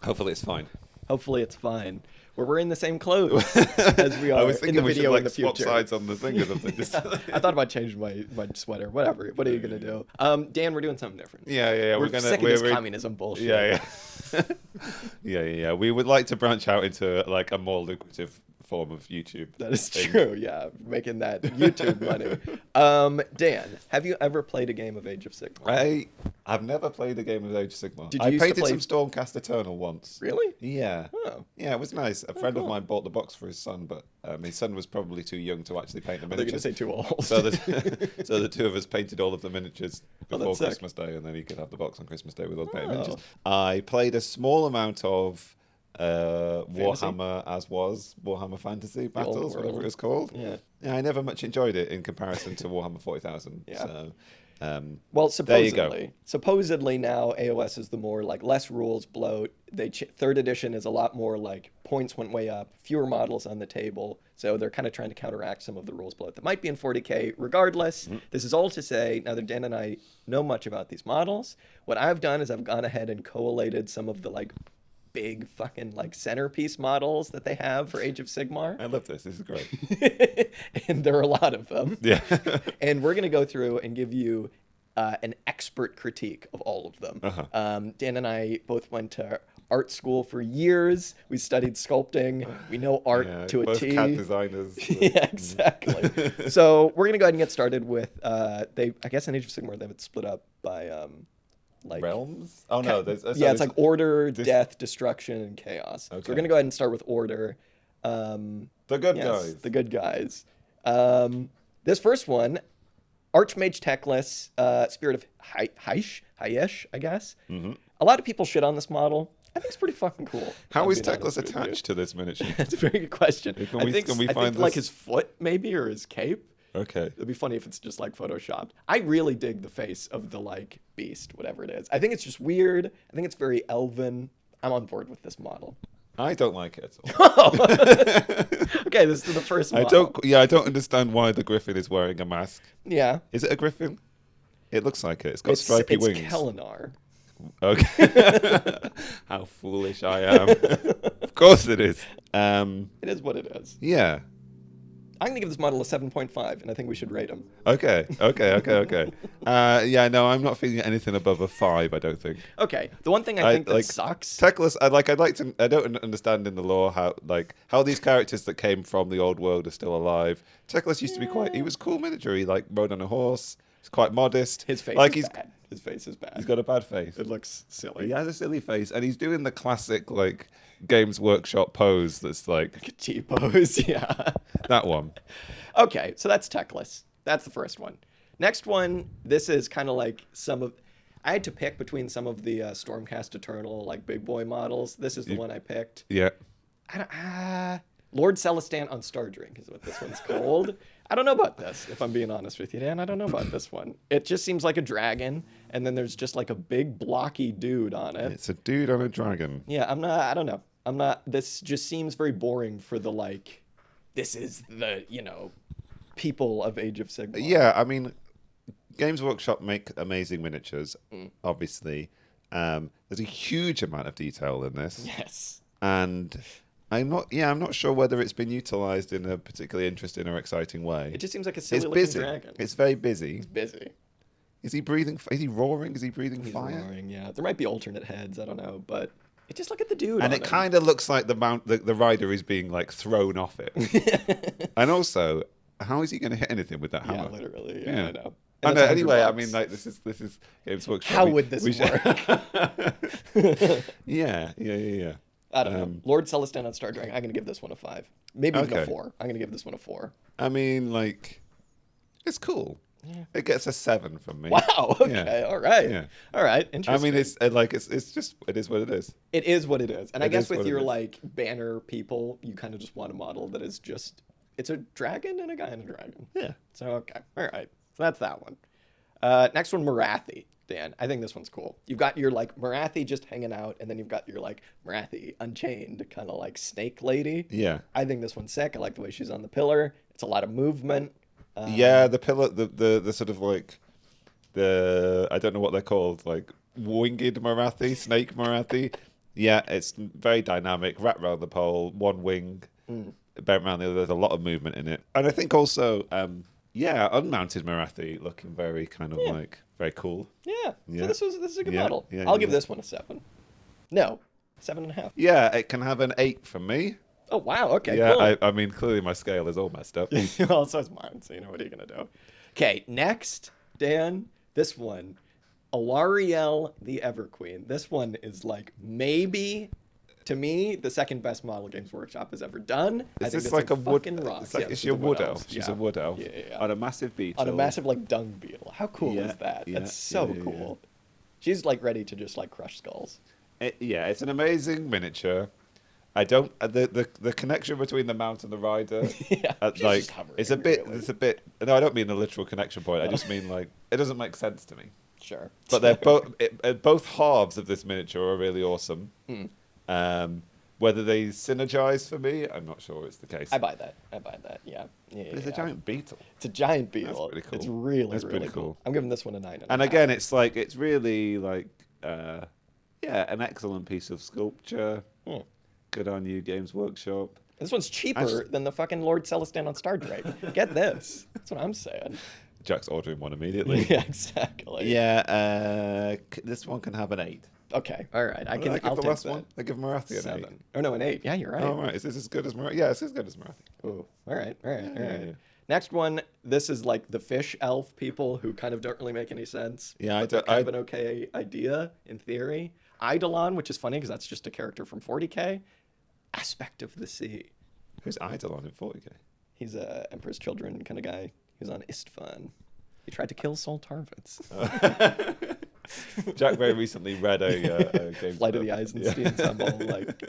Hopefully it's fine. Hopefully it's fine. We're wearing the same clothes as we are I was in thinking the we should video like in the swap future. sides on the thing or something. I thought about changing my sweater. Whatever. What are you gonna do? Dan, we're doing something different. Yeah. We're sick of this communism bullshit. Yeah. We would like to branch out into like a more lucrative form of YouTube. That is true. Yeah, making that YouTube money. Dan, have you ever played a game of Age of Sigmar? I've never played a game of Age of Sigmar. Did you I used to painted play- some Stormcast Eternal once. Really? Yeah. Oh. Yeah, it was nice. A friend cool. of mine bought the box for his son, but his son was probably too young to actually paint the They're going to miniatures. say too old. So the two of us painted all of the miniatures before that's sick. Christmas Day, and then he could have the box on Christmas Day with all the painted Oh. miniatures. I played a small amount of Warhammer Warhammer Fantasy Battles, world. whatever it was called. Yeah. I never much enjoyed it in comparison to Warhammer 40,000. Yeah. So, Well, there you go. supposedly now AOS is the more like less rules bloat. Third edition is a lot more like points went way up, fewer models on the table. So they're kind of trying to counteract some of the rules bloat that might be in 40K. Regardless, This is all to say, now that Dan and I know much about these models, what I've done is I've gone ahead and collated some of the like big fucking like centerpiece models that they have for Age of Sigmar. I love this. This is great. And there are a lot of them. Yeah. And we're going to go through and give you an expert critique of all of them. Dan and I both went to art school for years. We studied sculpting. We know art to a both T. CAD designers. Yeah, exactly. So we're going to go ahead and get started with, I guess in Age of Sigmar, they have it split up by... like Realms? Oh no, there's it's like order, death, destruction, and chaos. So Okay. we're gonna go ahead and start with order. the good guys. The good guys. This first one, Archmage Techless, Spirit of Hayesh, I guess. Mm-hmm. A lot of people shit on this model. I think it's pretty fucking cool. How I'm is being Techless honest with you. attached to this miniature? That's a very good question. Can I we think find like this? his foot maybe or his cape. Okay. It'd be funny if it's just like photoshopped. I really dig the face of the like beast, whatever it is. I think it's just weird. I think it's very elven. I'm on board with this model. I don't like it at all. Okay, this is the first I model. don't understand why the griffin is wearing a mask. Yeah. Is it a griffin? It looks like it. It's got stripy it's wings. Kelenar. Okay. How foolish I am. Of course it is. It is what it is. Yeah. I'm going to give this model a 7.5, and I think we should rate him. Okay. Yeah, no, I'm not feeling anything above a 5, I don't think. Okay, the one thing I think that like, sucks... Techless, I don't understand in the lore how these characters that came from the old world are still alive. Techless used to be he was cool miniature. He like rode on a horse. He's quite modest. His face is bad. His face is bad. He's got a bad face. It looks silly. He has a silly face, and he's doing the classic like Games Workshop pose. That's like a T-pose, yeah. that one. Okay, so that's Techless. That's the first one. Next one, this is kind of like I had to pick between some of the Stormcast Eternal, like big boy models. This is the one I picked. Yeah. Lord Celestant on Star Drink is what this one's called. I don't know about this, if I'm being honest with you, Dan. I don't know about this one. It just seems like a dragon, and then there's just like a big blocky dude on it. It's a dude on a dragon. Yeah, I don't know. This just seems very boring for the like, this is the, people of Age of Sigmar. Yeah, I mean, Games Workshop make amazing miniatures, obviously. There's a huge amount of detail in this. Yes. And I'm not sure whether it's been utilized in a particularly interesting or exciting way. It just seems like a silly It's looking busy. dragon. It's very busy. It's busy. Is he breathing? Is he roaring? Is he breathing He's fire? roaring, yeah. There might be alternate heads, I don't know, but just look at the dude. And it kind of looks like the rider is being like thrown off it. And also, how is he going to hit anything with that hammer? Yeah, literally. Yeah, I know. I And know. it's Anyway, I $100. mean, like this is Games Workshop. How would this work? Yeah. I don't know. Lord Celestant on Star Drink. I'm going to give this one a 5. Maybe even a 4. I'm going to give this one a 4. I mean, like, it's cool. Yeah. It gets a 7 from me. Wow. Okay. Yeah. All right. Yeah. All right. Interesting. I mean, it's just it is what it is. It is what it is. And I It guess is with what it your is. like banner people, you kind of just want a model that is just, it's a dragon and a guy and a dragon. Yeah. So, okay. All right. So that's that one. Next one, Marathi. Dan, I think this one's cool. You've got your like Marathi just hanging out, and then you've got your like Marathi Unchained kind of like snake lady. Yeah. I think this one's sick. I like the way she's on the pillar. It's a lot of movement. Yeah, the pillar, the sort of like I don't know what they're called, like winged Marathi, snake Marathi. Yeah, it's very dynamic. Wrap around the pole, one wing, bent around the other. There's a lot of movement in it, and I think also, unmounted Marathi looking very kind of like very cool. Yeah. Yeah. So this is a good Yeah, model. yeah, I'll give yeah. this one a 7. No, 7.5. Yeah, it can have an 8 from me. Oh wow. Okay. Yeah, Cool. I mean clearly my scale is all messed up. Well, so is mine. So what are you gonna do? Okay. Next, Dan. This one, Alariel the Everqueen. This one is like maybe, to me, the second best model Games Workshop has ever done. I Is think this it's like a wood? fucking rock. It's like, Yeah, is this she a is wood elf. elf? She's Yeah. a wood elf Yeah. on a massive beetle. On a massive like dung beetle. How cool Yeah, is that? yeah, That's so yeah. cool. She's like ready to just like crush skulls. It's an amazing miniature. I don't the connection between the mount and the rider. Yeah, she's like just hovering, it's a bit. really. It's a bit. No, I don't mean the literal connection point. I just mean like it doesn't make sense to me. Sure. But they're both halves of this miniature are really awesome. Whether they synergize for me, I'm not sure it's the case. I buy that. Yeah. It's a giant beetle. It's a giant beetle. pretty cool. It's really, That's really pretty cool. cool. I'm giving this one a 9. And again, it's like it's really like an excellent piece of sculpture. Good on you, Games Workshop. This one's cheaper than the fucking Lord Celestin on Star Drake. Get this. That's what I'm saying. Jack's ordering one immediately. Yeah, exactly. Yeah, this one can have an 8. Okay. All right. I'll I'll the take last that. one. I give Marathi an 8. 7. Oh no, an 8. Yeah, you're right. Oh, right. Is this as good as Marathi? Yeah, it's as good as Marathi. Ooh. All right. Yeah. Next one. This is like the fish elf people who kind of don't really make any sense. Yeah, but they're kind of an okay idea in theory. Eidolon, which is funny because that's just a character from 40k. Aspect of the Sea. Who's Eidolon in 40k? He's a Emperor's Children kind of guy. He's on Istvan. He tried to kill Sol Tarvitz. Jack very recently read a game. Flight of the Eisenstein symbol. Like,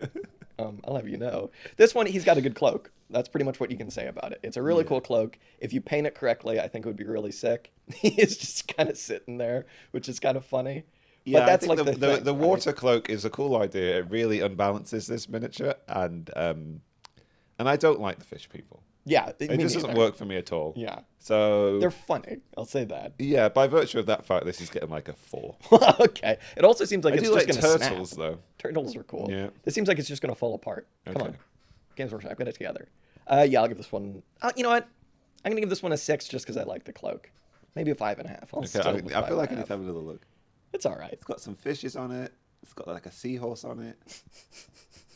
I'll have you know. This one, he's got a good cloak. That's pretty much what you can say about it. It's a really cool cloak. If you paint it correctly, I think it would be really sick. He is just kind of sitting there, which is kind of funny. Yeah, but that's I think like the thing, water cloak is a cool idea. It really unbalances this miniature, and I don't like the fish people. Yeah, It just doesn't work for me at all. Yeah. So They're funny. I'll say that. yeah, by virtue of that fact, this is getting like a 4. Okay. It also seems like I it's do just like going to turtles snap. though. Turtles are cool. Yeah. It seems like it's just going to fall apart. Come Okay. on. Games Workshop, get it together. Yeah, I'll give this one. You know what? I'm going to give this one a 6 just because I like the cloak. Maybe a 5.5. I'll Okay, still with I feel like I 5.5. need to have another look. It's all right. It's got some fishes on it. It's got like a seahorse on it.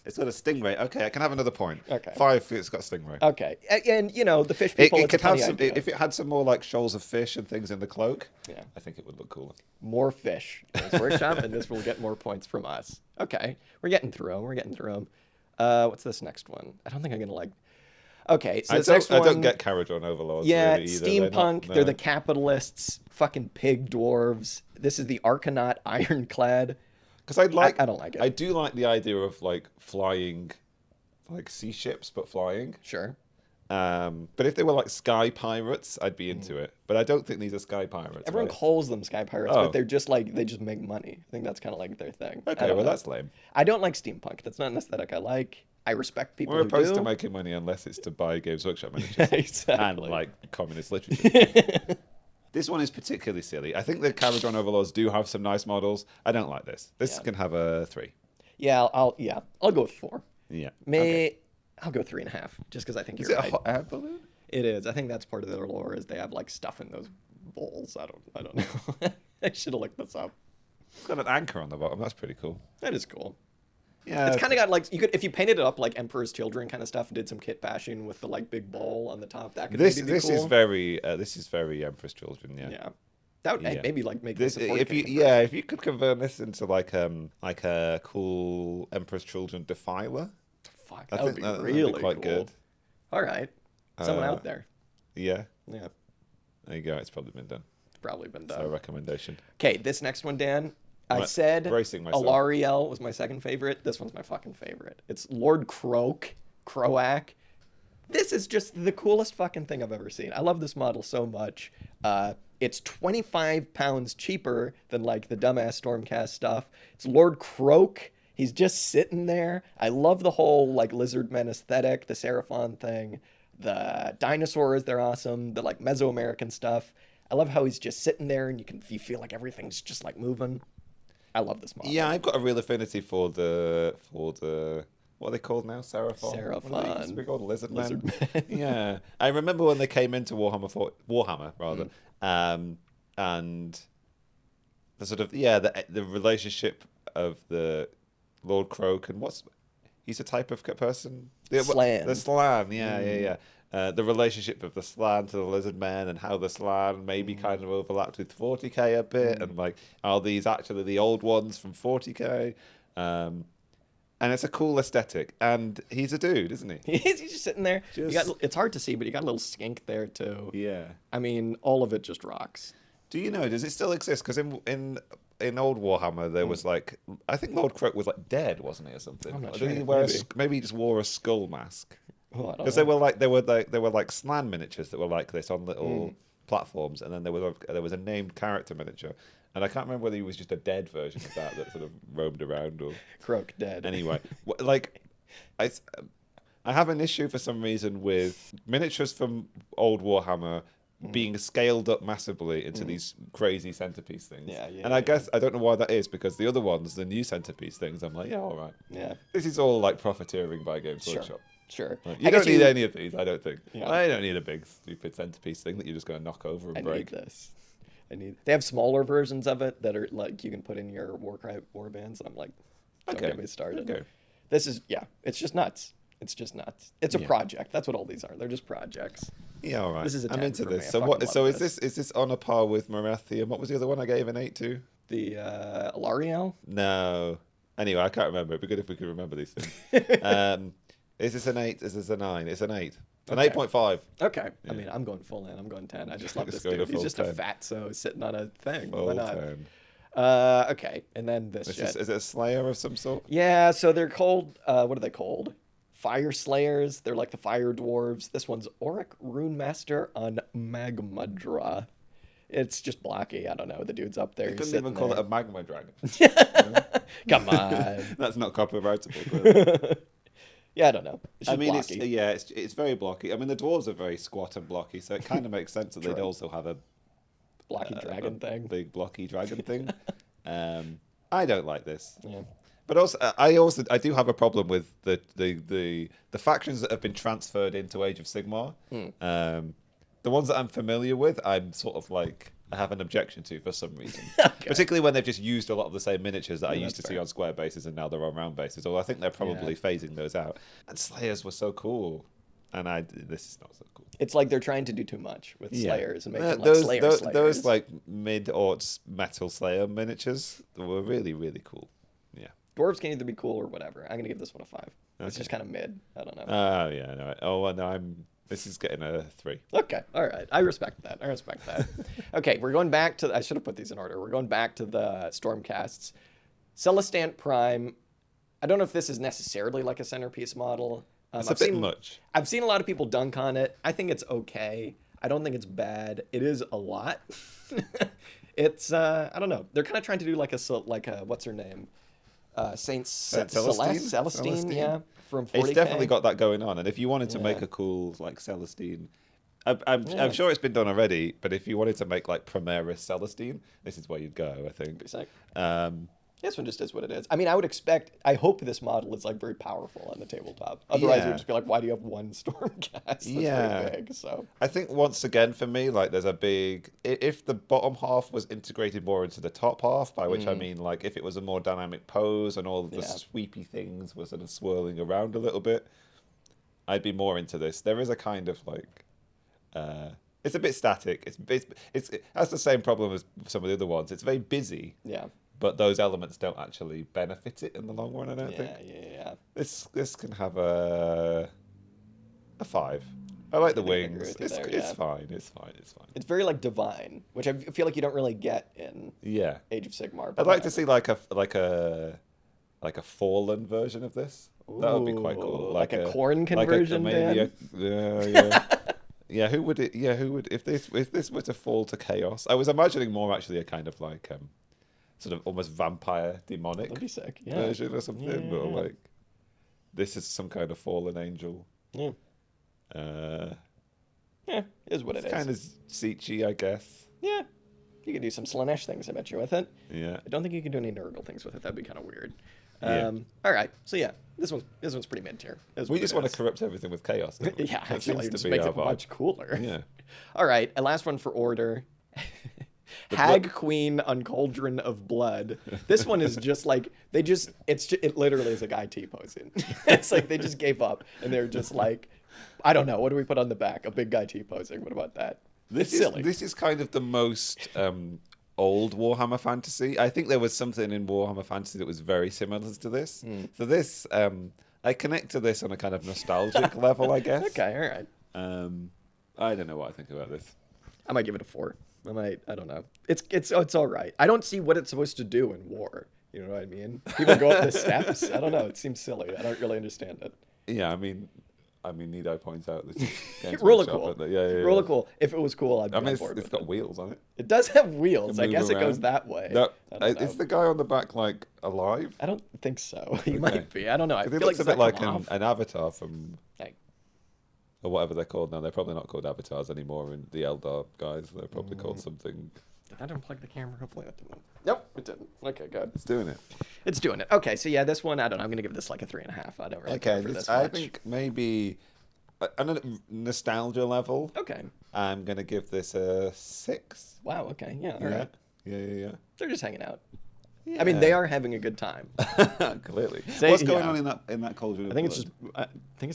It's got a stingray. Okay, I can have another point. Okay. 5. It's got stingray. Okay. And you know, the fish people, It it's a could have funny some. idea. If it had some more like shoals of fish and things in the cloak, Yeah. I think it would look cooler. More fish. Games Workshop, and this will get more points from us. Okay. We're getting through them. What's this next one? I don't think I'm going to like... Okay, so this next one... I don't get carriage on overlords. Yeah, really either. steampunk. No. They're the capitalists. Fucking pig dwarves. This is the Arcanaut Ironclad. Because I don't like it. I do like the idea of like flying, like sea ships, but flying. Sure. But if they were like sky pirates, I'd be into it. But I don't think these are sky pirates. Everyone right? calls them sky pirates, Oh. but they're just like, they just make money. I think that's kind of like their thing. I Okay, don't well know. that's lame. I don't like steampunk. That's not an aesthetic I like. I respect people We're who opposed do. to making money unless it's to buy Games Workshop miniatures Exactly. and like communist literature. This one is particularly silly. I think the carriage on overlords do have some nice models. I don't like this. This Yeah. can have a 3. Yeah, I'll go with 4. Yeah. I'll go 3.5, just because I think Is you're it right. a hot air balloon? It is. I think that's part of their lore is they have like stuff in those bowls. I don't know. I should have looked this up. It's got an anchor on the bottom. That's pretty cool. That is cool. Yeah. It's kind of got like you could if you painted it up like Emperor's Children kind of stuff and did some kit bashing with the like big bowl on the top. That could maybe be This cool. is very Empress Children. Yeah. Yeah. That would Yeah. maybe like make This this a 40K if you could convert this into like a cool Empress Children defiler. Fuck, I that would think be that'd be really quite cool. good. All right. Someone Uh, out there. Yeah. Yeah. There you go. It's probably been done. It's probably been So done. recommendation. Okay, this next one, Dan. I I'm said bracing myself. Alariel was my second favorite. This one's my fucking favorite. It's Lord Croak. This is just the coolest fucking thing I've ever seen. I love this model so much. It's 25 pounds cheaper than like the dumbass Stormcast stuff. It's Lord Croak. He's just sitting there. I love the whole like Lizardmen aesthetic, the Seraphon thing, the dinosaurs, they're awesome, the like Mesoamerican stuff. I love how he's just sitting there and you feel like everything's just like moving. I love this model. Yeah, I've got a real affinity for the what are they called now? Seraphon? Seraphon. We're called Lizard Men. Lizard Men. Yeah. I remember when they came into Warhammer rather. And the sort of the relationship of the Lord Croak and he's a type of person? Slan. The Slan, yeah. The relationship of the Slan to the Lizard Men and how the Slan maybe kind of overlapped with 40k a bit and like are these actually the old ones from 40k? And it's a cool aesthetic, and he's a dude, isn't he? He's just sitting there. It's hard to see, but you got a little skink there too. Yeah. I mean, all of it just rocks. Do you know? Does it still exist? Because in old Warhammer there was like I think Lord Croak was like dead, wasn't he, or something? I'm not Or sure. did he wear maybe he just wore a skull mask. Because They were like Slan miniatures that were like this on little platforms, and then there was a named character miniature. And I can't remember whether he was just a dead version of that sort of roamed around or... Croak dead. Anyway, like, I have an issue for some reason with miniatures from old Warhammer being scaled up massively into these crazy centerpiece things. And I guess, I don't know why that is, because the other ones, the new centerpiece things, I'm like, yeah, all right. Yeah. This is all like profiteering by Games Workshop. Sure. Like, you don't need any of these, I don't think. Yeah. I don't need a big, stupid centerpiece thing that you're just going to knock over and break. I need this. They have smaller versions of it that are like you can put in your Warcry warbands. And I'm like, don't get me started. Okay. This is it's just nuts. It's just nuts. It's a project. That's what all these are. They're just projects. Yeah, all right. This is a 10 I'm into for me. this. I So fucking what? love So this. is this on a par with Morathi? And what was the other one I gave an 8 to? The Alariel? No. Anyway, I can't remember. It'd be good if we could remember these things. Is this an 8? Is this a 9? It's an 8. An 8.5. Okay. I mean, I'm going full in. I'm going 10. I just love this dude. He's just a fatso sitting on a thing. Why not? 10. Okay. And then this shit. Is it a Slayer of some sort? Yeah, so they're called, what are they called? Fire Slayers. They're like the Fire Dwarves. This one's Auric Rune Master on Magmadra. It's just blocky. I don't know. The dude's up there. You couldn't even call it a magma dragon. Come on. That's not copyrightable. Yeah, I don't know. It's just I mean, blocky. it's very blocky. I mean, the dwarves are very squat and blocky, so it kind of makes sense that they'd also have a blocky dragon thing. Big blocky dragon thing. I don't like this. Yeah. But I do have a problem with the factions that have been transferred into Age of Sigmar. The ones that I'm familiar with, I'm sort of like I have an objection to for some reason. Okay. Particularly when they've just used a lot of the same miniatures that I used to see fair. on square bases and now they're on round bases. Although I think they're probably phasing those out. And Slayers were so cool. And this is not so cool. It's like they're trying to do too much with Slayers and make them like those, Slayers. those like mid-aughts metal Slayer miniatures were really, really cool. Yeah. Dwarves can either be cool or whatever. I'm going to give this one a 5. It's just kind of mid. I don't know. Oh, yeah. No. Oh, no, this is getting a 3. Okay. All right. I respect that. Okay. We're going back to... I should have put these in order. We're going back to the Stormcasts. Celestant Prime. I don't know if this is necessarily like a centerpiece model. It's a bit much. I've seen a lot of people dunk on it. I think it's okay. I don't think it's bad. It is a lot. It's... I don't know. They're kind of trying to do like a what's her name? Saint Celestine, yeah, from 40K. It's definitely got that going on. And if you wanted to make a cool like Celestine, I'm sure it's been done already. But if you wanted to make like Primarchs Celestine, this is where you'd go. I think. This one just is what it is. I mean, I hope this model is like very powerful on the tabletop. Otherwise, it would just be like, why do you have one Stormcast that's very big? So I think once again for me, like there's a big. If the bottom half was integrated more into the top half, by which I mean like if it was a more dynamic pose and all of the sweepy things were sort of swirling around a little bit, I'd be more into this. There is a kind of like. It's a bit static. It has the same problem as some of the other ones. It's very busy. Yeah. But those elements don't actually benefit it in the long run, I don't think. Yeah. This can have a 5. I like the wings. It's fine. It's very like divine, which I feel like you don't really get in Age of Sigmar. I'd like to see like a fallen version of this. That would be quite cool. Like a corn conversion, Yeah, who would if this were to fall to chaos? I was imagining more actually a kind of like sort of almost vampire demonic That'd be sick. version or something. But like this is some kind of fallen angel. Is what it is. Kind of Siege-y, I guess. Yeah. You could do some Slanesh things, I bet you, with it. Yeah. I don't think you can do any Nurgle things with it. That'd be kind of weird. Yeah. All right. So yeah, this one's pretty mid tier. We just want to corrupt everything with chaos. Don't we? Yeah, That actually, seems just to be makes our it vibe. much cooler. Yeah. All right, and last one for order. Hag Queen on Cauldron of Blood. This one is just like it literally is a guy T-posing. It's like they just gave up and they're just like, I don't know, what do we put on the back? A big guy T-posing. What about that? It's silly. This is kind of the most old Warhammer Fantasy. I think there was something in Warhammer Fantasy that was very similar to this. So this, I connect to this on a kind of nostalgic level, I guess. Okay, all right. I don't know what I think about this. I might give it a 4. I don't know. It's all right. I don't see what it's supposed to do in war. You know what I mean? People go up the steps. I don't know. It seems silly. I don't really understand it. Yeah, I mean, need I point out this? Really cool. Yeah. Really cool. If it was cool, I'd be on board it's with got it. wheels on it. It does have wheels. I move guess it goes around. that way. No, I don't know. is the guy on the back like alive? I don't think so. He might be. I don't know. I It feel looks like a bit like come off? an avatar from Like, or whatever they're called now. They're probably not called avatars anymore in the Eldar guys. They're probably called something. did that unplug the camera? Hopefully that didn't. Nope, it didn't. Okay, good. It's doing it. It's doing it. Okay, so yeah, this one, I don't know. I'm going to give this like a 3.5. I don't really care for this I much. think maybe on a nostalgia level, Okay. I'm gonna give this a 6. Wow, okay. Yeah, all right. Yeah. They're just hanging out. I mean, they are having a good time. Clearly. Say- What's going yeah. on in that cauldron? I think it's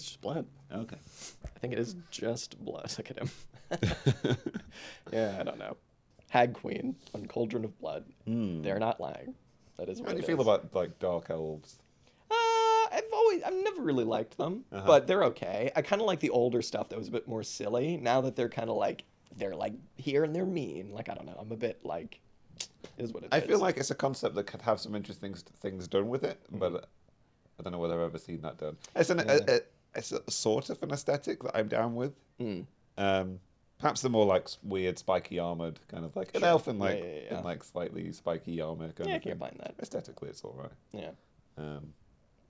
just blood. okay. I think it is just blood. Look at him. Yeah, I don't know. Hag Queen on Cauldron of Blood. They're not lying. That is what How do you it feel is. about like dark elves? I've never really liked them, but they're okay. I kind of like the older stuff that was a bit more silly. Now that they're kind of like here and they're mean. Like I don't know. I'm a bit like, is what it is. I feel like it's a concept that could have some interesting things done with it, but I don't know whether I've ever seen that done. It's it's a sort of an aesthetic that I'm down with. Perhaps the more like weird spiky armored kind of like an elf in like Yeah. in like slightly spiky armor. Kind Yeah, I of can't thing. find that. Aesthetically, it's all right. Yeah, Um,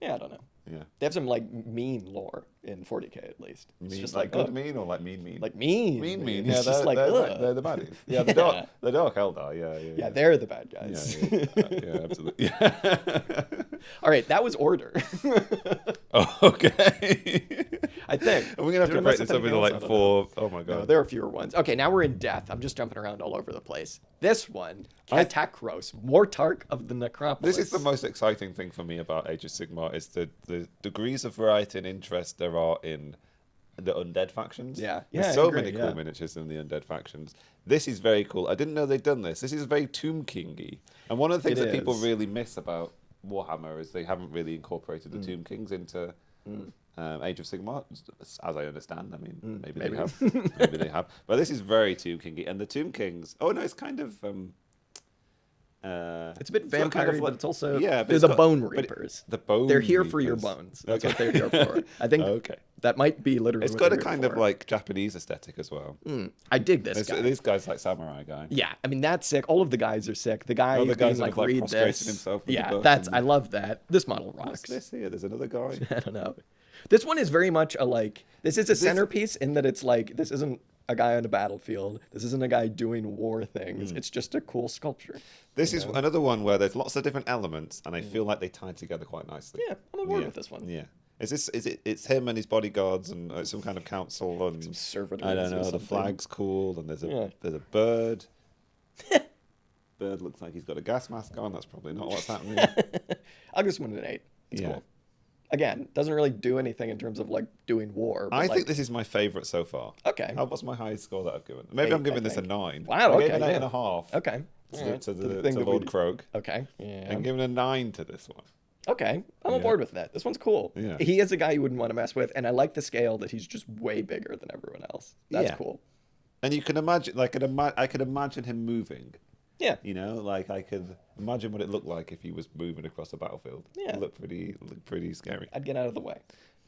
yeah. I don't know. yeah. They have some like mean lore in 40k at least. It's Mean, just like like good mean or like mean. like mean. Mean. It's Yeah, just like they're ugh. the baddies. Yeah, the dark Eldar. Yeah. Yeah, they're the bad guys. Yeah, absolutely. Yeah. All right, that was order. Oh, okay. I think. Are we gonna have to break this up into like 4? Oh my No, god. there are fewer ones. Okay, now we're in death. I'm just jumping around all over the place. This one, Katakros, Mortarch of the Necropolis. This is the most exciting thing for me about Age of Sigmar is the degrees of variety and interest there are in the undead factions. Yeah. There's Yeah, I so agree, many cool yeah. miniatures in the undead factions. This is very cool. I didn't know they'd done this. This is very Tomb Kingy. And one of the things It that people is. really miss about Warhammer is they haven't really incorporated the Tomb Kings into Age of Sigmar, as I understand. I mean, maybe they have. Maybe they have. But this is very Tomb Kingy. And the Tomb Kings, oh no, it's kind of... It's a bit got vampire, kind of but it's also but they're it's the got- Bone but Reapers. The Bone They're here for your Reapers. bones. That's Okay. what they're here for. I think Okay. that might be literally. It's what got a they're here kind of for. like Japanese aesthetic as well. I dig this guy. These guys like samurai guy. Yeah, I mean that's sick. All of the guys are sick. The guy, the guys being that like, have, like, read prostrated this. himself with the Yeah, book that's. and- I love that. This model What's rocks. this here? There's another guy. I don't know. This one is very much a like. This is a centerpiece in that it's like this isn't a guy on a battlefield. This isn't a guy doing war things. It's just a cool sculpture. This is another one where there's lots of different elements, and I feel like they tie together quite nicely. Yeah, I'm on board with this one. Yeah. It's him and his bodyguards and some kind of council and servitors I don't or know. The something. flag's cool and there's a Yeah. bird. Bird looks like he's got a gas mask on. That's probably not what's happening. I'll give this one an 8. It's Yeah. cool. Again, doesn't really do anything in terms of like doing war. But I like, think this is my favourite so far. Okay. What's my highest score that I've given? Maybe 8, I'm giving I this a think. 9. Wow, I gave okay, an 8 and yeah. a half Okay. to, Alright, to, to the the, thing to that we Lord d- Krog. Okay. Yeah. And giving a 9 to this one. Okay, I'm on Yeah. board with that. This one's cool. Yeah. He is a guy you wouldn't want to mess with, and I like the scale that he's just way bigger than everyone else. That's Yeah. cool. And you can imagine, like, I could imagine him moving. Yeah. You know, like I could imagine what it looked like if he was moving across a battlefield. Yeah. It looked pretty scary. I'd get out of the way.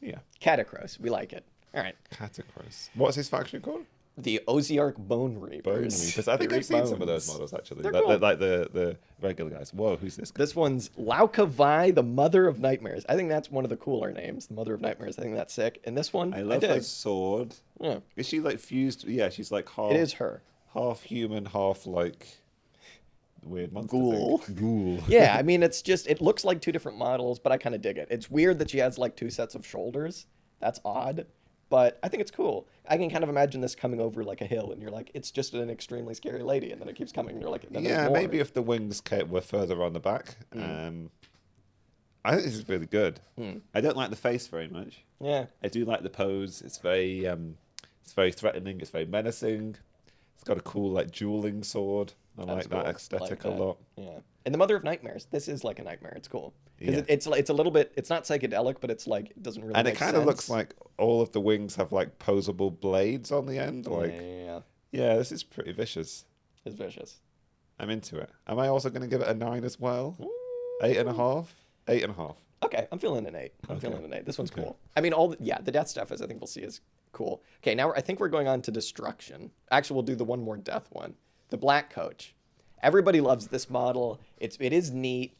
Yeah. Catacros, we like it. All right. Catacros. What's his faction called? The Oziarch Bone Reapers. Bone Reapers. I They think I've reap seen some of bones. those models actually. They're Like, cool. like the regular guys. Whoa, who's this guy? This one's Laukavai, the Mother of Nightmares. I think that's one of the cooler names, the Mother of Nightmares. I think that's sick. And this one, I love dig. her sword. Yeah. Is she like fused? Yeah, she's like half. It is her. Half human, half like weird monster Ghoul. thing. Ghoul. Yeah, I mean, it looks like two different models, but I kind of dig it. It's weird that she has like two sets of shoulders. That's odd, but I think it's cool. I can kind of imagine this coming over like a hill, and you're like, it's just an extremely scary lady, and then it keeps coming, and you're like, then there's more. Maybe if the wings were further on the back. I think this is really good. I don't like the face very much. Yeah. I do like the pose. It's very threatening. It's very menacing. It's got a cool like dueling sword. I like that aesthetic a lot. Yeah. And the Mother of Nightmares. This is like a nightmare. It's cool because it's a little bit. It's not psychedelic, but it's like it doesn't really. And it make kind sense. of looks like all of the wings have like posable blades on the end. Like yeah, this is pretty vicious. It's vicious. I'm into it. Am I also going to give it a 9 as well? 8.5. 8.5. Okay, I'm feeling an 8. I'm feeling an 8. This one's cool. I mean, the death stuff I think we'll see is cool. Okay, now I think we're going on to destruction. Actually, we'll do the one more death one. The Black Coach. Everybody loves this model. It is neat,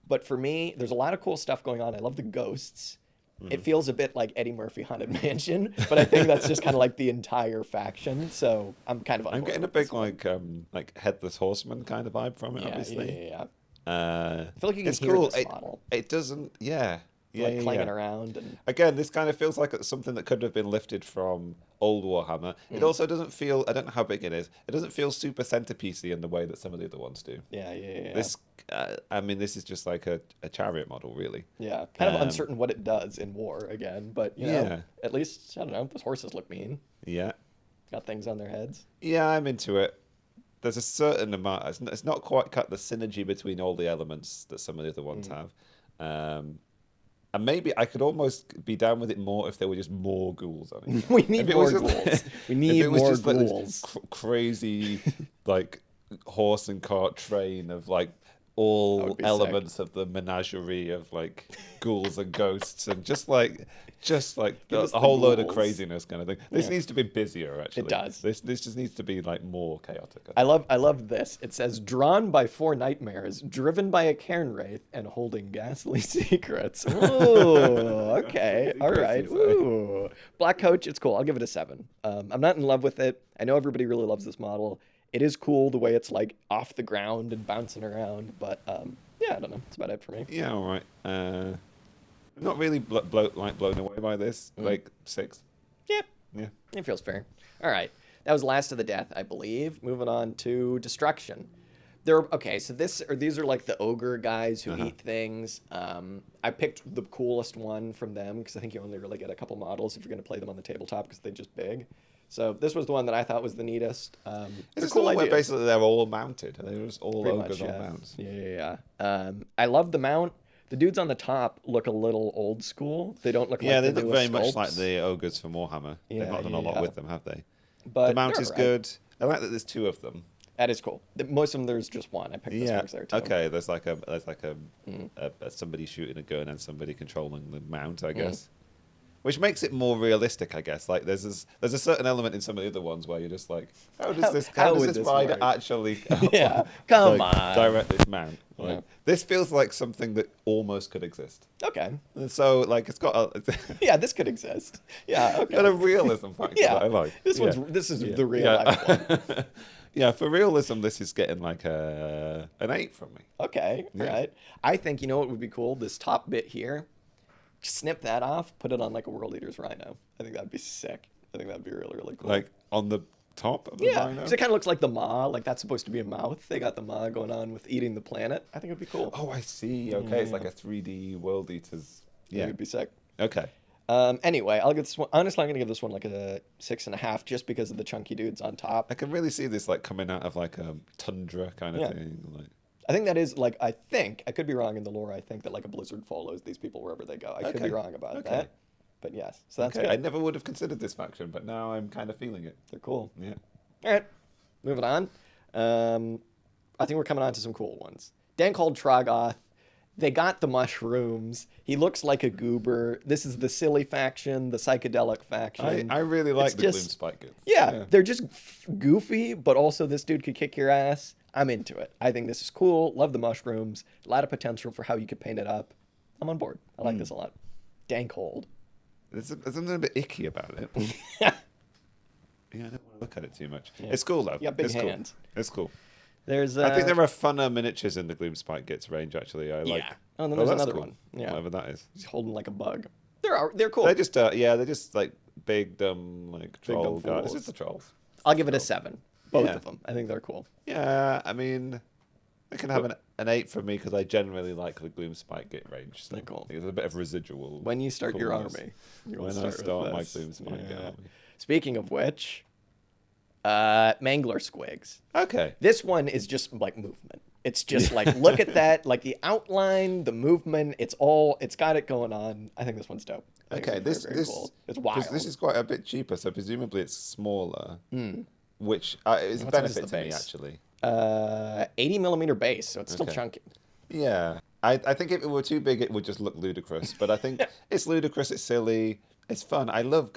but for me, there's a lot of cool stuff going on. I love the ghosts. It feels a bit like Eddie Murphy Haunted Mansion, but I think that's just kind of like the entire faction. So I'm kind of. I'm getting a big like Headless Horseman kind of vibe from it. Obviously. Yeah. I feel like you can hear this model. It doesn't. Clanging around. And... Again, this kind of feels like it's something that could have been lifted from old Warhammer. It also doesn't feel. I don't know how big it is. It doesn't feel super centerpiecey in the way that some of the other ones do. Yeah. This, this is just like a chariot model, really. Yeah, kind of uncertain what it does in war again, but you know, at least I don't know. Those horses look mean. Yeah. Got things on their heads. Yeah, I'm into it. There's a certain amount. It's not quite cut the synergy between all the elements that some of the other ones have. And maybe I could almost be down with it more if there were just more ghouls on it. We need more ghouls. We need more ghouls. Like crazy, like horse and cart train of like all elements of the menagerie of like ghouls and ghosts and just like a whole load of craziness kind of thing. This needs to be busier, actually. It does. This just needs to be like more chaotic. I love this. It says drawn by 4 nightmares, driven by a cairn wraith, and holding ghastly secrets. Ooh, okay, all right. Ooh, Black Coach. It's cool. I'll give it a 7. I'm not in love with it. I know everybody really loves this model. It is cool the way it's like off the ground and bouncing around, but I don't know. That's about it for me. Yeah, all right. Not really blown away by this. Like 6. Yeah. Yeah. It feels fair. All right. That was Last of the Death, I believe. Moving on to Destruction. So these are like the ogre guys who eat things. I picked the coolest one from them because I think you only really get a couple models if you're going to play them on the tabletop because they're just big. So this was the one that I thought was the neatest. It's a cool idea. Basically, they're all mounted. They're just all ogres on mounts. Yeah. I love the mount. The dudes on the top look a little old school. They don't look like they the look very sculpts. much like the ogres from Warhammer. They've not done a lot with them, have they? But the mount is good. I like that there's 2 of them. That is cool. Most of them, there's just one. I picked this one because there too. Okay, there's like a somebody shooting a gun and somebody controlling the mount, I guess. Which makes it more realistic, I guess. Like there's a certain element in some of the other ones where you're just like, how does this rider actually come on direct this mount? Like, this feels like something that almost could exist. Okay. And so like it's got a this could exist. Yeah, okay. Got a realism factor that I like. This is the real life one. Yeah, for realism, this is getting like an 8 from me. Okay, all right. I think you know what would be cool? This top bit here. Snip that off, put it on like a World Eater's Rhino. I think that'd be sick. I think that'd be really, really cool. Like on the top of the Rhino? Because it kind of looks like the maw. Like that's supposed to be a mouth. They got the maw going on with eating the planet. I think it'd be cool. Oh, I see. Okay, it's like a 3D World Eater's. Yeah, it'd be sick. Okay. Anyway, I'll give this one. Honestly, I'm gonna give this one like a 6.5, just because of the chunky dudes on top. I can really see this like coming out of like a tundra kind of thing. Like. I think that is like I could be wrong in the lore. I think that like a blizzard follows these people wherever they go. I could be wrong about that, but yes. So that's good. I never would have considered this faction, but now I'm kind of feeling it. They're cool. Yeah. All right, moving on. I think we're coming on to some cool ones. Dan called Trogoth. They got the mushrooms. He looks like a goober. This is the silly faction, the psychedelic faction. I really like the Gloomspite goods. Yeah, they're just goofy, but also this dude could kick your ass. I'm into it. I think this is cool. Love the mushrooms. A lot of potential for how you could paint it up. I'm on board. I like this a lot. Dank hold. There's something a bit icky about it. Yeah, I don't want to look at it too much. Yeah. It's cool though. Yeah, big hands. Cool. It's cool. There's. I think there are funner miniatures in the Gloomspite Gits range. Actually, I like. Yeah. Oh, and then there's that's another cool. one. Yeah. Whatever that is. He's holding like a bug. They're cool. They're just they're just like big dumb like troll dumb guys. fools. It's just the trolls. I'll give it a 7. Both Yeah. of them. I think they're cool. Yeah, I mean, I can have an 8 from me because I generally like the Gloomspite Git range. So They're cool. there's a bit of residual. When you start your coolness. army. You will When I with start my this. Gloomspite Git army. Speaking of which, Mangler Squigs. Okay. This one is just like movement. It's just like, look at that, like the outline, the movement. It's got it going on. I think this one's dope. I think Okay, it's very, very cool. It's wild. This is quite a bit cheaper, so presumably it's smaller, which is a What size is benefit the to me base? actually. 80 millimeter base, so it's still Okay. chunky. Yeah, I think if it were too big, it would just look ludicrous. But I think it's ludicrous. It's silly. It's fun. I love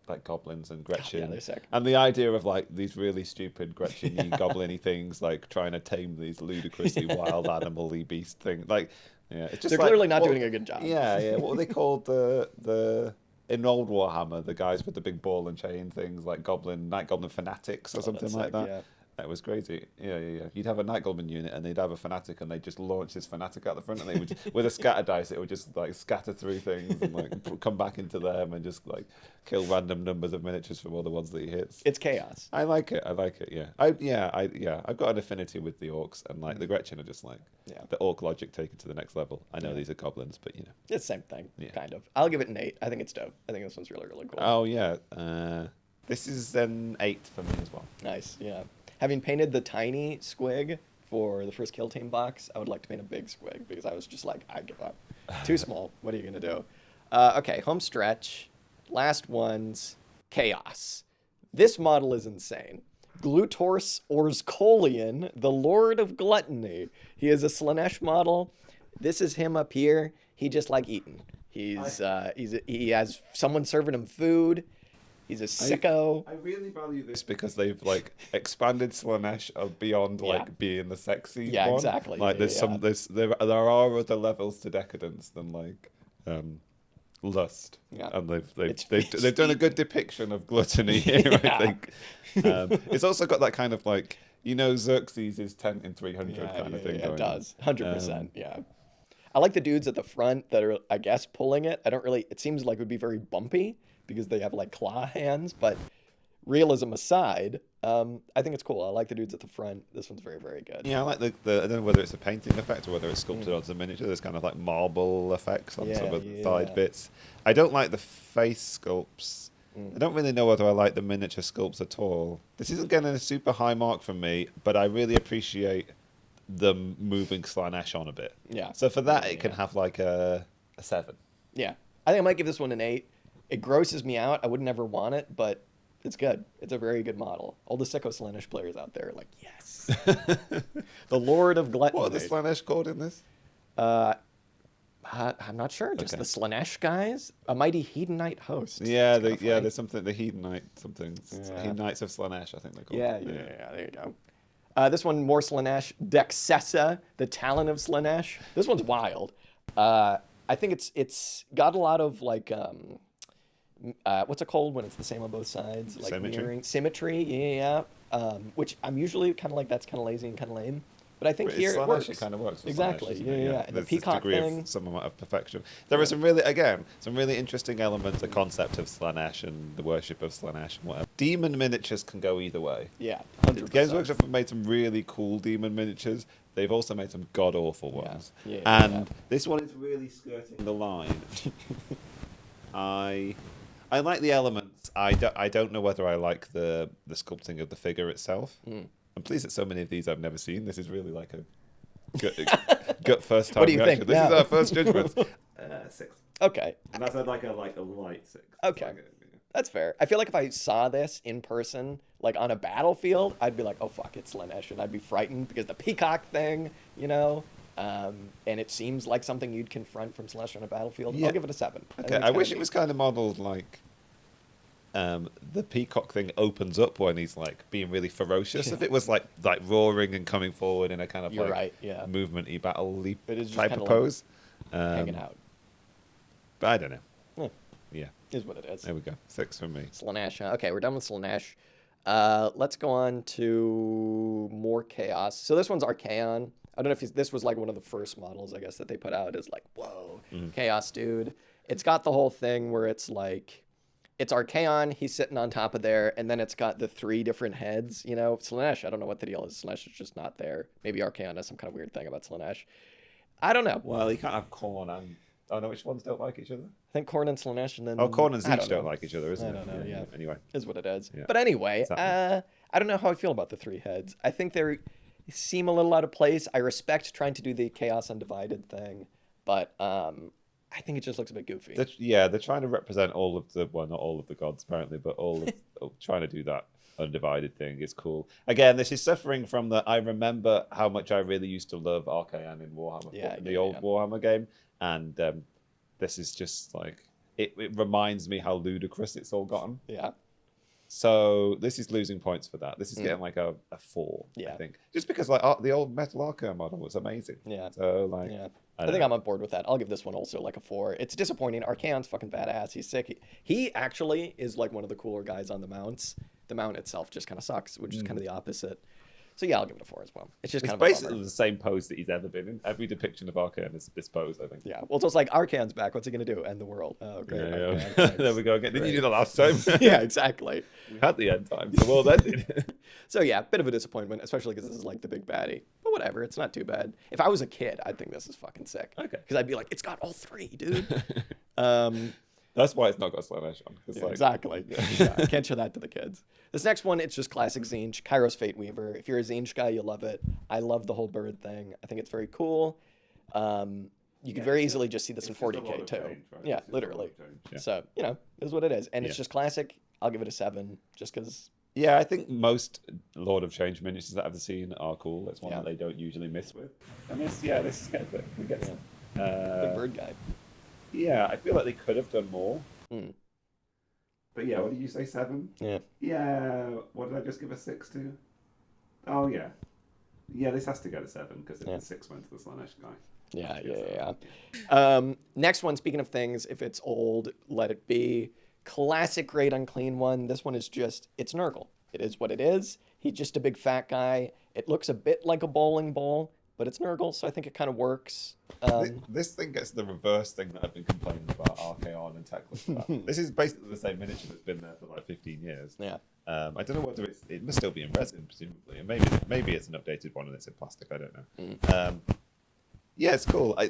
like goblins and Gretchen. Yeah, they're sick. And the idea of like these really stupid Gretchen-y, goblin-y things, like trying to tame these ludicrously wild animal-y beast things. Like, yeah, it's just They're clearly not doing a good job. Yeah. What were they called? The in old Warhammer, the guys with the big ball and chain things, like Night Goblin fanatics or something that's like sick, that. yeah. That was crazy. Yeah. You'd have a Night Goblin unit, and they'd have a fanatic, and they'd just launch this fanatic out the front, and they would, with a scatter dice, it would just like scatter through things and like come back into them and just like kill random numbers of miniatures from all the ones that he hits. It's chaos. I like it. Yeah. I've got an affinity with the orcs, and like the Gretchen are just like the orc logic taken to the next level. I know these are goblins, but you know. It's the same thing, Yeah. kind of. I'll give it an 8. I think it's dope. I think this one's really, really cool. Oh yeah. This is an 8 for me as well. Nice, yeah. Having painted the tiny squig for the first Kill Team box, I would like to paint a big squig because I was just like, I give up. Too small. What are you going to do? Okay, home stretch. Last one's Chaos. This model is insane. Glutors Orzkolian, the Lord of Gluttony. He is a Slanesh model. This is him up here. He just like eating. He has someone serving him food. He's a sicko. I really value this because they've like expanded Slanesh beyond like being the sexy Yeah, one. exactly. Like there are other levels to decadence than like lust. Yeah. And they've done a good depiction of gluttony here, I think. It's also got that kind of like, Xerxes is 10 in 300 kind of thing. Yeah, going it does. 100%. Yeah. I like the dudes at the front that are, I guess, pulling it. It seems like it would be very bumpy because they have like claw hands, but realism aside, I think it's cool. I like the dudes at the front. This one's very, very good. Yeah, I like the I don't know whether it's a painting effect or whether it's sculpted onto the miniature. There's kind of like marble effects on some of the side bits. I don't like the face sculpts. I don't really know whether I like the miniature sculpts at all. This isn't getting a super high mark from me, but I really appreciate them moving Slanesh on a bit. Yeah. So for that, it can have like a 7. Yeah. I think I might give this one an 8. It grosses me out. I would never want it, but it's good. It's a very good model. All the sicko Slanesh players out there are like, yes. The Lord of Gluttony. What are the Slanesh called in this? I'm not sure. Just the Slanesh guys. A mighty hedonite host. Yeah, It's kinda funny. there's something, the Hedonite something. Yeah. Hedonites of Slanesh, I think they're called. Yeah, there you go. This one, more Slanesh. Dexessa, the Talon of Slanesh. This one's wild. I think it's got a lot of like, what's it called when it's the same on both sides? Like Symmetry? Symmetry, yeah. Which I'm usually kind of like, that's kind of lazy and kind of lame. But I think here Slanesh, it works. it kind of works. For Exactly. Slanesh, Yeah. And the There's this peacock degree thing. of some amount of perfection. There are some really interesting elements, the concept of Slanesh and the worship of Slanesh and whatever. Demon miniatures can go either way. Yeah, 100%. Games Workshop have made some really cool demon miniatures. They've also made some god awful ones. This one is really skirting the line. I like the elements. I don't know whether I like the sculpting of the figure itself. I'm pleased that so many of these I've never seen. This is really like a gut first time What do you reaction. think? This Yeah. is our first judgment. 6. Okay. And that's like a light 6. Okay. That's fair. I feel like if I saw this in person, like on a battlefield, I'd be like, oh, fuck, it's Slanesh. And I'd be frightened because the peacock thing, and it seems like something you'd confront from Slanesh on a battlefield. Yeah. I'll give it a 7. Okay, I wish it was kind of modeled like the peacock thing opens up when he's like being really ferocious. If it was like roaring and coming forward in a kind of You're like right, yeah. movement-y battle-y It is just type kinda of like pose. hanging out. But I don't know. Yeah, Yeah, is what it is. there we go. 6 from me. Slanesh. Okay, we're done with Slanesh. Let's go on to more chaos. So this one's Archaon. I don't know if this was like one of the first models, I guess, that they put out is like, whoa, chaos dude. It's got the whole thing where it's like, it's Archaon, he's sitting on top of there, and then it's got the 3 different heads, you know. Slaanesh, I don't know what the deal is. Slaanesh is just not there. Maybe Archaon has some kind of weird thing about Slaanesh. I don't know. Well, you can't have Khorne and... Oh, no, which ones don't like each other? I think Khorne and Slaanesh, and then... Oh, Khorne and Tzeentch don't like each other, isn't it? I don't know, yeah. Anyway. Is what it is. Yeah. But anyway, Exactly. I don't know how I feel about the 3 heads. I think they seem a little out of place. I respect trying to do the Chaos Undivided thing, but I think it just looks a bit goofy. They're trying to represent all of the... Well, not all of the gods, apparently, but all of... trying to do that undivided thing is cool. Again, this is suffering from the... I remember how much I really used to love Archaon in Warhammer, the old Warhammer game, and this is just like... It reminds me how ludicrous it's all gotten. Yeah. So this is losing points for that. This is getting like a 4, I think. Just because like the old Metal Archaon model was amazing. Yeah. So like... Yeah. I think I'm on board with that. I'll give this one also like a 4. It's disappointing. Archaon's fucking badass. He's sick. He actually is like one of the cooler guys on the mounts. The mount itself just kind of sucks, which is kind of the opposite. So yeah, I'll give it a 4 as well. It's just kind of basically the same pose that he's ever been in. Every depiction of Archaon is this pose, I think. Yeah. Well, it's just like Archaon's back. What's he gonna do? End the world. Oh, great. Yeah. There we go again. Didn't you do the last time? Yeah, exactly. We had the end time. The world ended. So yeah, bit of a disappointment, especially because this is like the big baddie. But whatever, it's not too bad. If I was a kid, I'd think this is fucking sick. Okay. Because I'd be like, it's got all 3, dude. That's why it's not got Slaanesh on. Yeah, exactly. Yeah, I can't show that to the kids. This next one, it's just classic Tzeentch, Kairos Fate Weaver. If you're a Tzeentch guy, you love it. I love the whole bird thing. I think it's very cool. You could very easily just see this in 40K too. Change, right? Yeah, literally. Yeah. So, you know, it is what it is. And it's just classic. I'll give it a 7 just because. Yeah, I think most Lord of Change miniatures that I've seen are cool. It's one that they don't usually miss with. And this is kind of we get some. Big bird guy. Yeah, I feel like they could have done more. But yeah, what did you say, 7? Yeah. Yeah, what did I just give a 6 to? Oh, yeah. Yeah, this has to go to 7 because the 6 went to the Slaanesh guy. Yeah. Next one, speaking of things, if it's old, let it be. Classic Great Unclean one. This one is just, it's Nurgle. It is what it is. He's just a big fat guy. It looks a bit like a bowling ball, but it's Nurgle, so I think it kind of works. This thing gets the reverse thing that I've been complaining about Archaon and Teclis about. This is basically the same miniature that's been there for like 15 years. Yeah. I don't know whether it must still be in resin, presumably, and maybe it's an updated one and it's in plastic. I don't know. Yeah, it's cool. I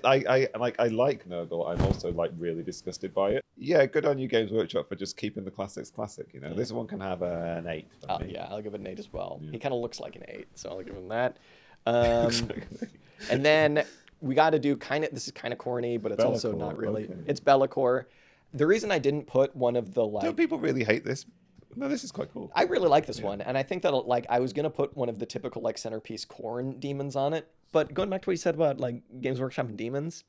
like Nurgle. I'm also like really disgusted by it. Yeah, good on you, Games Workshop, for just keeping the classics classic. You know, this one can have an 8. Yeah, I'll give it an 8 as well. He kind of looks like an 8, so I'll give him that. And then we got to do this is kind of corny, but it's also not really. Okay. It's Be'lakor. The reason I didn't put one of the Don't people really hate this? No, this is quite cool. I really like this one, and I think that I was gonna put one of the typical like centerpiece Khorne demons on it, but going back to what you said about like Games Workshop and demons,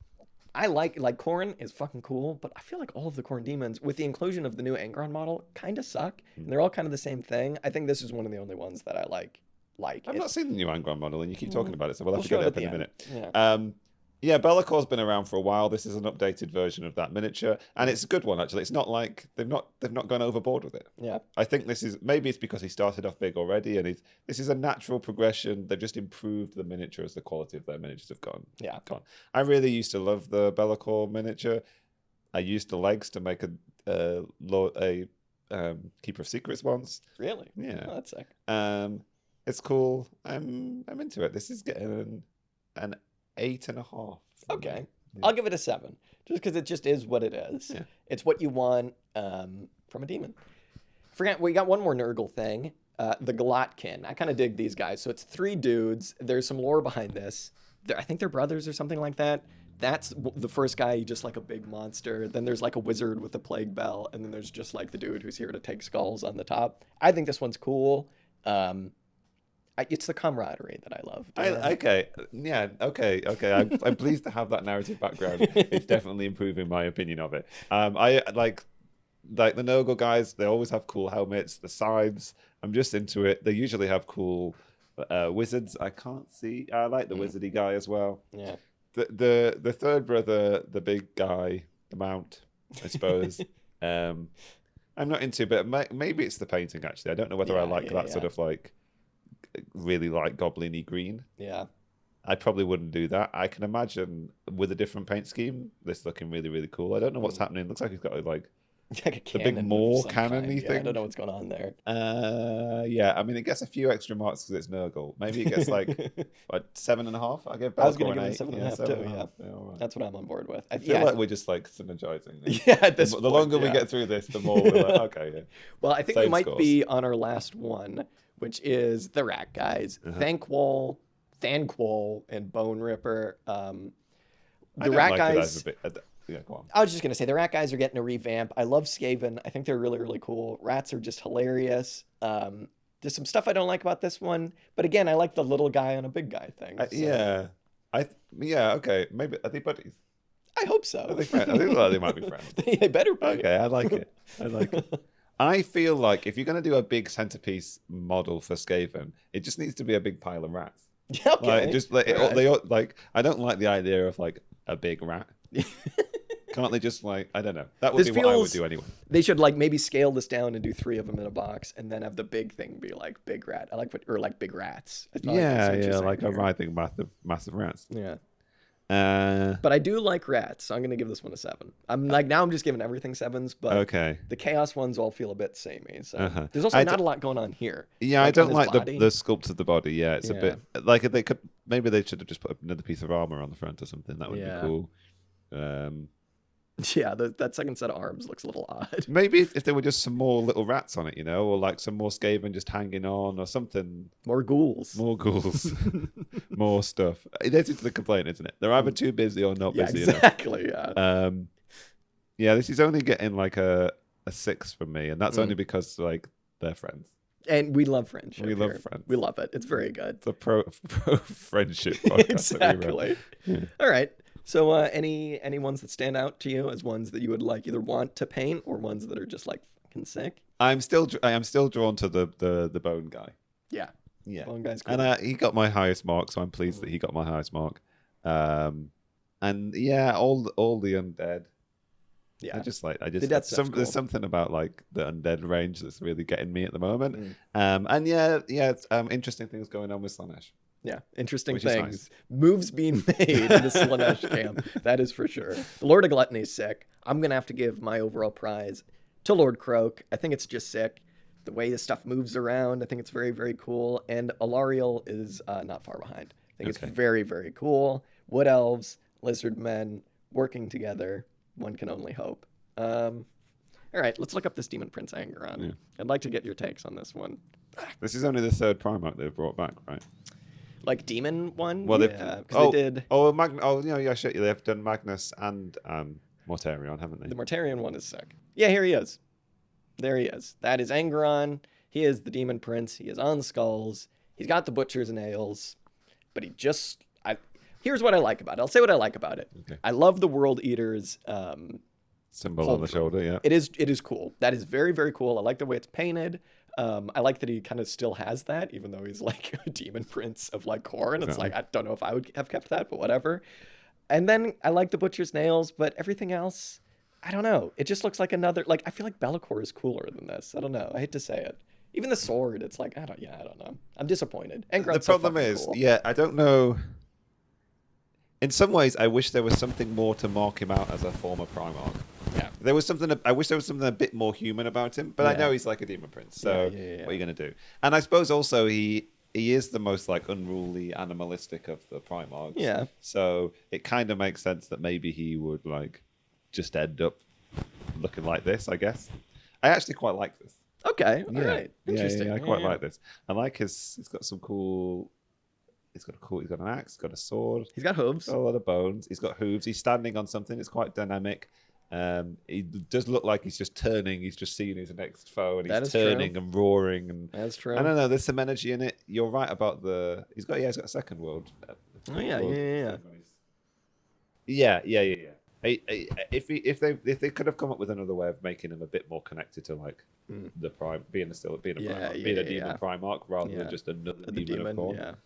I like Khorne is fucking cool, but I feel like all of the Khorne demons, with the inclusion of the new Angron model, kind of suck. And they're all kind of the same thing. I think this is one of the only ones that I like. I've not seen the new Angron model, and you keep talking about it, so we'll have to get it up in a minute. Yeah. Yeah, Be'lakor's been around for a while. This is an updated version of that miniature, and it's a good one actually. It's not like they've not gone overboard with it. Yeah, I think this is maybe it's because he started off big already, and this is a natural progression. They've just improved the miniature as the quality of their miniatures have gone. Yeah, I really used to love the Be'lakor miniature. I used the legs to make a Keeper of Secrets once. Really? Yeah, oh, that's sick. It's cool. I'm into it. This is getting an 8.5. Okay. Yeah. I'll give it a 7, just because it just is what it is. Yeah. It's what you want from a demon. We got one more Nurgle thing, the Glotkin. I kind of dig these guys. So it's 3 dudes. There's some lore behind this. I think they're brothers or something like that. That's the first guy, just like a big monster. Then there's like a wizard with a plague bell, and then there's just like the dude who's here to take skulls on the top. I think this one's cool. It's the camaraderie that I love. Okay. I'm pleased to have that narrative background. It's definitely improving my opinion of it. I like the Nurgle guys. They always have cool helmets. The scythes. I'm just into it. They usually have cool wizards. I can't see. I like the wizardy guy as well. Yeah. The third brother, the big guy, the mount, I suppose. I I'm not into, but maybe it's the painting. Actually, I don't know whether I like that sort of like really like goblin-y green. Yeah. I probably wouldn't do that. I can imagine with a different paint scheme, this looking really, really cool. I don't know what's happening. It looks like he's got like a the big Maw cannon-y Yeah, thing. I don't know what's going on there. Yeah, I mean, it gets a few extra marks because it's Nurgle. Maybe it gets like what, 7.5. I was going to give it 7.5 too. Yeah, all right. that's what I'm on board with. I feel like we're just like synergizing. Yeah, at this point, the longer we get through this, the more we're like, okay. Yeah. Well, I think Same we might scores. be on our last one, which is the Rat Guys, Thanquol, and Bone Ripper. The Rat Guys. Yeah, go on. I was just going to say the Rat Guys are getting a revamp. I love Skaven. I think they're really, really cool. Rats are just hilarious. There's some stuff I don't like about this one, but again, I like the little guy on a big guy thing. So. Yeah. Okay. Maybe are they buddies? I hope so. Are they friends? I think they might be friends. They better be. Okay, I like it. I feel like if you're going to do a big centerpiece model for Skaven, it just needs to be a big pile of rats. Yeah, okay. Like, just like they I don't like the idea of like a big rat. Can't they just like, I don't know. That would be what I would do anyway. They should like maybe scale this down and do 3 of them in a box, and then have the big thing be like big rat. I like or like big rats. Like a writhing massive rats. Yeah. But I do like rats, so I'm gonna give this one a 7. I'm just giving everything 7s, but okay. The chaos ones all feel a bit samey. So there's also not a lot going on here. Yeah, I don't like the sculpt of the body. Yeah, it's a bit like they could maybe they should have just put another piece of armor on the front or something. That would be cool. Yeah, that second set of arms looks a little odd. Maybe if there were just some more little rats on it, or like some more Skaven just hanging on or something. More ghouls. More stuff. This is the complaint, isn't it? They're either too busy or not busy exactly, enough. Yeah, this is only getting like a 6 from me, and that's only because like they're friends. And we love friendship. We love friends. We love it. It's very good. It's a pro friendship podcast. Exactly. All right. So any ones that stand out to you as ones that you would like either want to paint or ones that are just like fucking sick? I am still drawn to the bone guy. Yeah. Bone guy's cool. And he got my highest mark, so I'm pleased that he got my highest mark. And yeah, all the undead. Yeah. There's something about like the undead range that's really getting me at the moment. And interesting things going on with Slaanesh. Yeah, interesting things. Nice. Moves being made in the Slaanesh camp. That is for sure. The Lord of Gluttony is sick. I'm going to have to give my overall prize to Lord Croak. I think it's just sick. The way this stuff moves around, I think it's very, very cool. And Alariel is not far behind. I think it's very, very cool. Wood Elves, Lizard Men, working together. One can only hope. All right, let's look up this Demon Prince Angeron. Yeah. I'd like to get your takes on this one. This is only the 3rd Primarch they've brought back, right? Like demon one? Well, they did. Shit. They've done Magnus and Mortarion, haven't they? The Mortarion one is sick. Yeah, here he is. There he is. That is Angeron. He is the Demon Prince. He is on skulls. He's got the butchers and ales, but he just. Here's what I like about it. I'll say what I like about it. Okay. I love the World Eaters symbol on the shoulder. Yeah, it is cool. That is very, very cool. I like the way it's painted. I like that he kind of still has that, even though he's like a demon prince of like Khorne. It's like, I don't know if I would have kept that, but whatever. And then I like the butcher's nails, but everything else, I don't know. It just looks like another, like, I feel like Be'lakor is cooler than this. I don't know. I hate to say it. Even the sword, it's like, I don't know. I'm disappointed. And the problem is, cool. I don't know. In some ways, I wish there was something more to mark him out as a former Primarch. Yeah. There was something. I wish there was something a bit more human about him, but I know he's like a demon prince. So what are you gonna do? And I suppose also he is the most like unruly, animalistic of the Primarchs. Yeah. So it kind of makes sense that maybe he would like just end up looking like this. I guess. I actually quite like this. Okay. All right. Interesting. Yeah, I quite like this. I like his. He's got some cool. He's got an axe. He's got a sword. He's got hooves. Got a lot of bones. He's got hooves. He's standing on something. It's quite dynamic. He does look like he's just turning. He's just seeing his next foe, and he's turning and roaring. And that's true. I don't know. There's some energy in it. You're right about the. He's got a second world. Yeah. If they could have come up with another way of making him a bit more connected to like the prime, being a demon Primarch rather than just another demon of Khorne.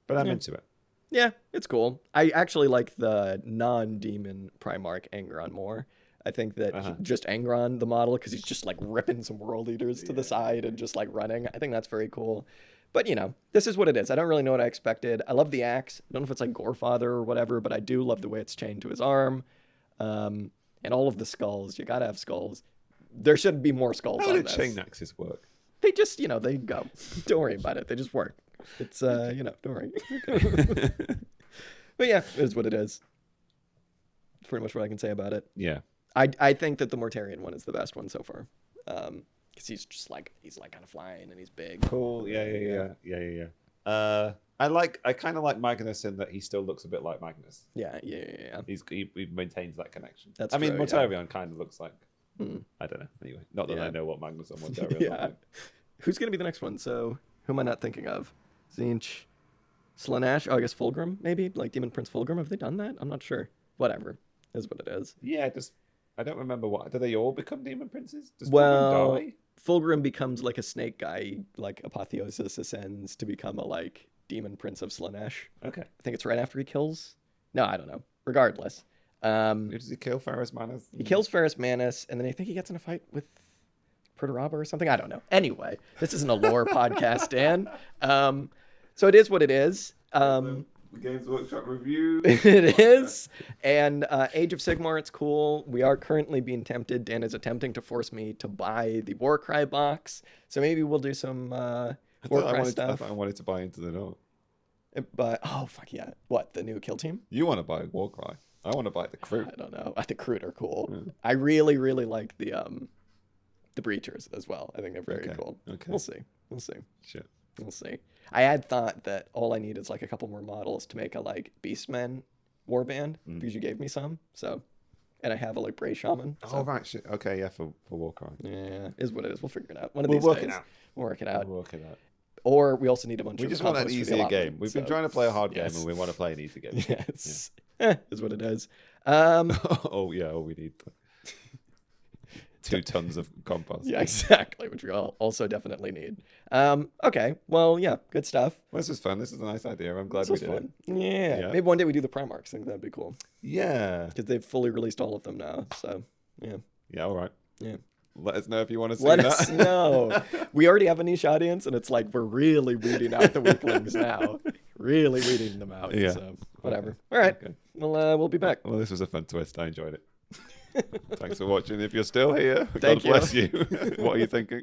But I'm into it. Yeah, it's cool. I actually like the non-demon Primarch Angeron more. I think that just Angron, the model, because he's just like ripping some world eaters to the side and just like running. I think that's very cool. But, you know, this is what it is. I don't really know what I expected. I love the axe. I don't know if it's like Gorefather or whatever, but I do love the way it's chained to his arm. And all of the skulls. You got to have skulls. There should be more skulls on this. How do chain axes work? They just, you know, they go. Don't worry about it. They just work. It's, you know, don't worry. But yeah, it is what it is. That's pretty much what I can say about it. Yeah. I think that the Mortarion one is the best one so far. Because he's just like, kind of flying and he's big. Cool. Yeah. I kind of like Magnus in that he still looks a bit like Magnus. Yeah. He maintains that connection. That's I mean, true, Mortarion kind of looks like, I don't know. Anyway, not that I know what Magnus and Mortarion look like. Who's going to be the next one? So, who am I not thinking of? Tzeentch, Slaanesh, I guess Fulgrim, maybe? Like Demon Prince Fulgrim? Have they done that? I'm not sure. Whatever. Is what it is. Yeah, I don't remember what. Do they all become Demon Princes? Does well, Fulgrim die? Fulgrim becomes like a snake guy, like Apotheosis ascends to become a like Demon Prince of Slaanesh. Okay. I think it's right after he kills. No, I don't know. Regardless. Who does he kill? Ferrus Manus? He kills Ferrus Manus, and then I think he gets in a fight with Perturaba or something. I don't know. Anyway, this isn't a lore podcast, Dan. So it is what it is. The Games Workshop review. It is. And Age of Sigmar, it's cool. We are currently being tempted. Dan is attempting to force me to buy the Warcry box. So maybe we'll do some Warcry stuff. I thought I wanted to buy Into the North. But, oh, fuck yeah. What, the new kill team? You want to buy Warcry. I want to buy the crew. I don't know. The crew are cool. Yeah. I really, really like the Breachers as well. I think they're very cool. Okay. We'll see. Shit. We'll see. I had thought that all I need is like a couple more models to make a like Beastmen warband because you gave me some. So, and I have a like Bray Shaman. So. Oh, right. Shit. Okay, yeah, for Warcry. Yeah, is what it is. We'll figure it out. One of these days. We'll work it out. Or we also need a bunch of. We just want an easier game. We've been trying to play a hard game and we want to play an easy game. Yes. Yeah. Is what it is. Oh, yeah. Oh, we need 2 tons of compost. Yeah, exactly, which we all also definitely need. Okay, well, yeah, good stuff. Well, this was fun. This is a nice idea. I'm glad we did it. Yeah, maybe one day we do the Primarchs. I think that'd be cool. Yeah. Because they've fully released all of them now, so, yeah. Yeah, all right. Yeah. Let us know if you want to see Let that. us know. We already have a niche audience, and it's like we're really weeding out the weaklings now. Really weeding them out. Yeah. So, whatever. Okay. All right. Okay. Well, we'll be back. Well, this was a fun twist. I enjoyed it. Thanks for watching. If you're still here, God bless you. What are you thinking?